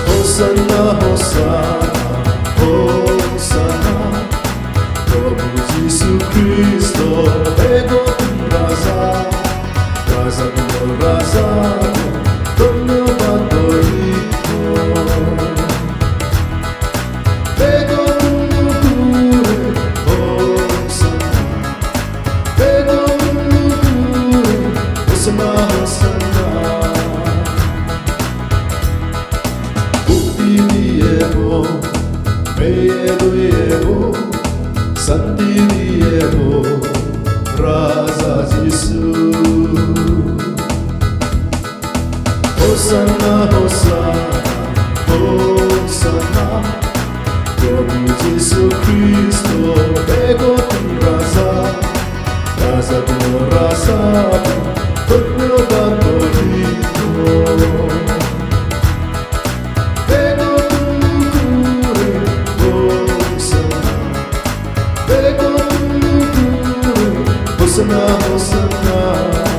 Hosana, Hosana, Hosana, Prabhu Jisu Kristo, Begotten Raza, Raza Guru Raza, Dhanyavad Dorito. Begotten Guru, Hosana, Begotten Guru, Hosana, Hosana. Medo Santi Raza Jisu. Hosana, Hosana, Hosana, Prabhu Jisu Kristo, Begotten Raza, Raza Guru Raza, Dhanyavad Dorito. Hosana, Hosana.